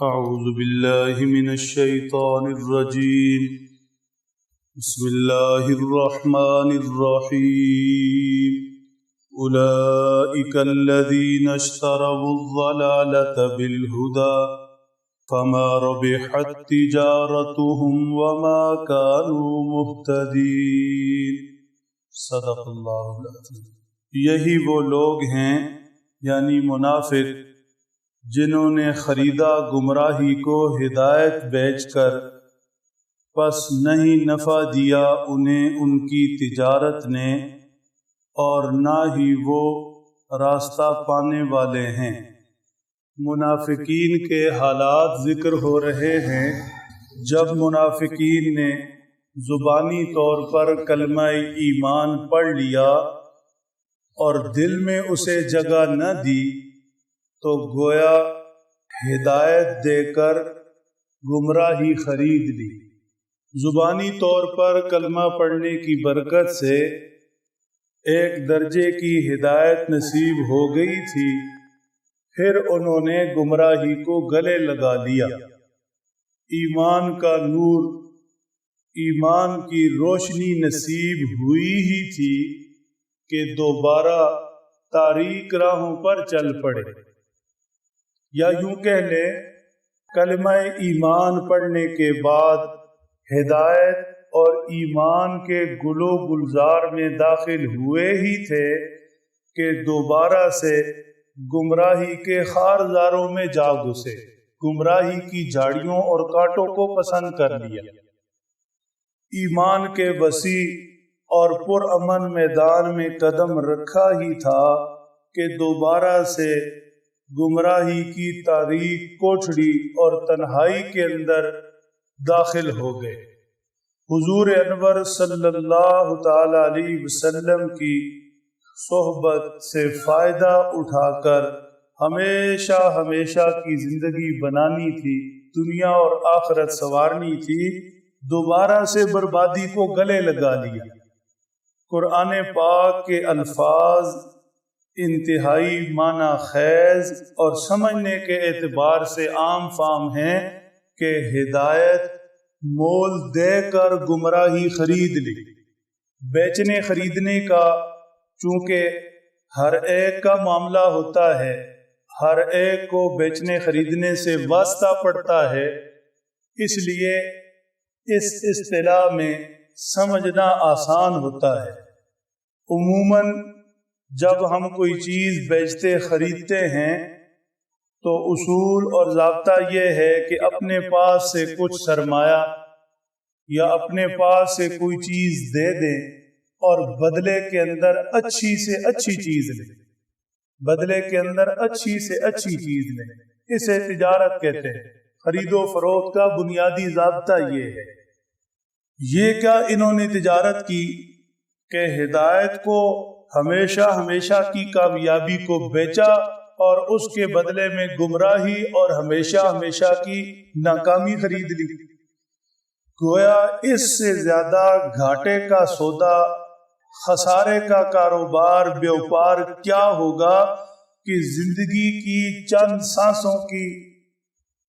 أعوذ بالله من الشيطان الرجيم بسم الله الرحمن الرحيم أولئك الذين اشتروا الضلالة بالهدى فما ربحت تجارتهم وما كانوا مهتدين صدق اللہ العظیم۔ یہی وہ لوگ ہیں یعنی منافق جنہوں نے خریدا گمراہی کو ہدایت بیچ کر، پس نہیں نفع دیا انہیں ان کی تجارت نے اور نہ ہی وہ راستہ پانے والے ہیں۔ منافقین کے حالات ذکر ہو رہے ہیں۔ جب منافقین نے زبانی طور پر کلمہ ایمان پڑھ لیا اور دل میں اسے جگہ نہ دی تو گویا ہدایت دے کر گمراہی خرید لی۔ زبانی طور پر کلمہ پڑھنے کی برکت سے ایک درجے کی ہدایت نصیب ہو گئی تھی، پھر انہوں نے گمراہی کو گلے لگا لیا۔ ایمان کا نور، ایمان کی روشنی نصیب ہوئی ہی تھی کہ دوبارہ تاریک راہوں پر چل پڑے، یا یوں کہہ لیں کلمہ ایمان پڑھنے کے بعد ہدایت اور ایمان کے گل و گلزار میں داخل ہوئے ہی تھے کہ دوبارہ سے گمراہی کے خارزاروں میں جا گھسے، گمراہی کی جھاڑیوں اور کانٹوں کو پسند کر لیا۔ ایمان کے وسیع اور پرامن میدان میں قدم رکھا ہی تھا کہ دوبارہ سے گمراہی کی تاریک کوٹھڑی اور تنہائی کے اندر داخل ہو گئے۔ حضور انور صلی اللہ تعالی علیہ وسلم کی صحبت سے فائدہ اٹھا کر ہمیشہ ہمیشہ کی زندگی بنانی تھی، دنیا اور آخرت سنوارنی تھی، دوبارہ سے بربادی کو گلے لگا لیا۔ قرآن پاک کے الفاظ انتہائی معنی خیز اور سمجھنے کے اعتبار سے عام فام ہیں کہ ہدایت مول دے کر گمراہی خرید لی۔ بیچنے خریدنے کا چونکہ ہر ایک کا معاملہ ہوتا ہے، ہر ایک کو بیچنے خریدنے سے واسطہ پڑتا ہے، اس لیے اس اصطلاح میں سمجھنا آسان ہوتا ہے۔ عموماً جب ہم کوئی چیز بیچتے خریدتے ہیں تو اصول اور ضابطہ یہ ہے کہ اپنے پاس سے کچھ سرمایہ یا اپنے پاس سے کوئی چیز دے دیں اور بدلے کے اندر اچھی سے اچھی چیز لیں، بدلے کے اندر اچھی سے اچھی چیز لیں، اسے تجارت کہتے ہیں۔ خرید و فروخت کا بنیادی ضابطہ یہ ہے۔ یہ کیا انہوں نے تجارت کی کہ ہدایت کو ہمیشہ ہمیشہ کی کامیابی کو بیچا اور اس کے بدلے میں گمراہی اور ہمیشہ ہمیشہ کی ناکامی خرید لی۔ گویا اس سے زیادہ گھاٹے کا سودا، خسارے کا کاروبار، بیوپار کیا ہوگا کہ زندگی کی چند سانسوں کی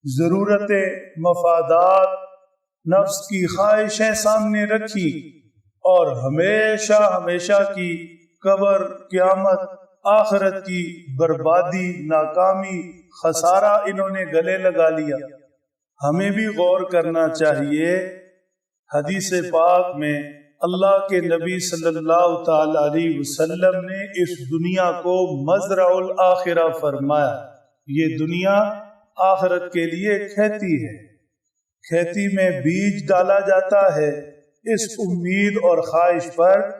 ضرورتیں، مفادات، نفس کی خواہشیں سامنے رکھی اور ہمیشہ ہمیشہ کی قبر، قیامت، آخرت کی بربادی، ناکامی، خسارہ انہوں نے گلے لگا لیا۔ ہمیں بھی غور کرنا چاہیے۔ حدیث پاک میں اللہ کے نبی صلی اللہ تعالی علیہ وسلم نے اس دنیا کو مزرع الآخرہ فرمایا۔ یہ دنیا آخرت کے لیے کھیتی ہے، کھیتی میں بیج ڈالا جاتا ہے اس امید اور خواہش پر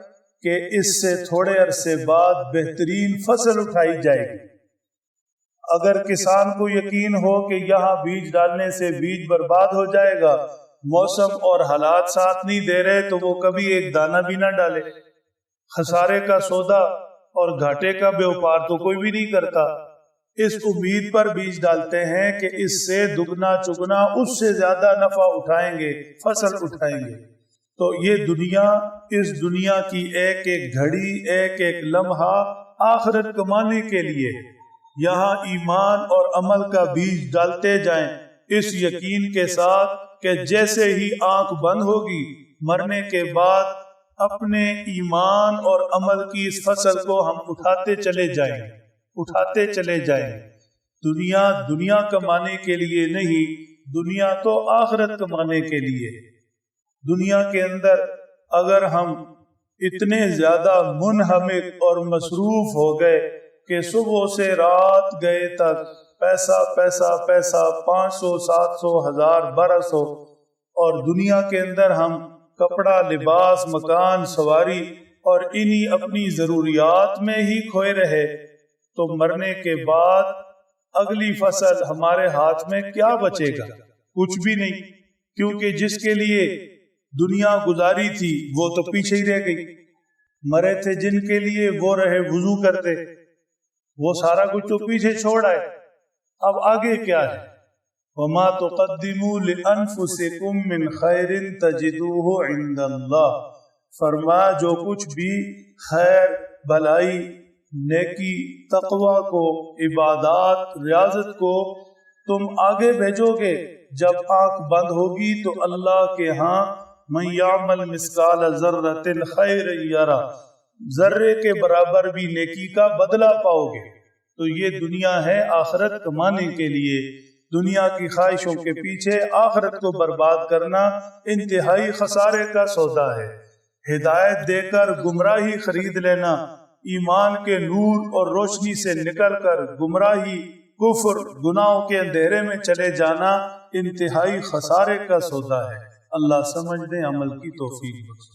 کہ اس سے تھوڑے عرصے بعد بہترین فصل اٹھائی جائے گی۔ اگر کسان کو یقین ہو کہ یہاں بیج ڈالنے سے بیج برباد ہو جائے گا، موسم اور حالات ساتھ نہیں دے رہے، تو وہ کبھی ایک دانہ بھی نہ ڈالے۔ خسارے کا سودا اور گھاٹے کا بیوپار تو کوئی بھی نہیں کرتا، اس امید پر بیج ڈالتے ہیں کہ اس سے دگنا چگنا، اس سے زیادہ نفع اٹھائیں گے، فصل اٹھائیں گے۔ تو یہ دنیا، اس دنیا کی ایک ایک گھڑی، ایک ایک لمحہ آخرت کمانے کے لیے یہاں ایمان اور عمل کا بیج ڈالتے جائیں، اس یقین کے ساتھ کہ جیسے ہی آنکھ بند ہوگی مرنے کے بعد اپنے ایمان اور عمل کی اس فصل کو ہم اٹھاتے چلے جائیں دنیا کمانے کے لیے نہیں، دنیا تو آخرت کمانے کے لیے۔ دنیا کے اندر اگر ہم اتنے زیادہ منہمک اور مصروف ہو گئے کہ صبح سے رات گئے تک پیسہ پیسہ پیسہ، 500 700 1000 1200، اور دنیا کے اندر ہم کپڑا، لباس، مکان، سواری اور انہی اپنی ضروریات میں ہی کھوئے رہے، تو مرنے کے بعد اگلی فصل ہمارے ہاتھ میں کیا بچے گا؟ کچھ بھی نہیں، کیونکہ جس کے لیے دنیا گزاری تھی وہ تو پیچھے ہی رہ گئی۔ مرے تھے جن کے لیے وہ رہے وضو کرتے، وہ سارا کچھ تو پیچھے چھوڑ آئے، اب آگے کیا ہے؟ وَمَا تُقَدِّمُوا لِأَنفُسِكُم مِّن خَيْرٍ تَجِدُوهُ عِندَ اللَّهِ، فرمایا جو کچھ بھی خیر، بھلائی، نیکی، تقوی کو، عبادات، ریاضت کو تم آگے بھیجو گے، جب آنکھ بند ہوگی تو اللہ کے ہاں من یعمل مثقال ذرۃ خیر یرا، ذرے کے برابر بھی نیکی کا بدلہ پاؤ گے۔ تو یہ دنیا ہے آخرت کمانے کے لیے، دنیا کی خواہشوں کے پیچھے آخرت کو برباد کرنا انتہائی خسارے کا سودا ہے۔ ہدایت دے کر گمراہی خرید لینا، ایمان کے نور اور روشنی سے نکل کر گمراہی، کفر، گناہوں کے اندھیرے میں چلے جانا انتہائی خسارے کا سودا ہے۔ اللہ سمجھ دیں، عمل کی توفیق بخشے۔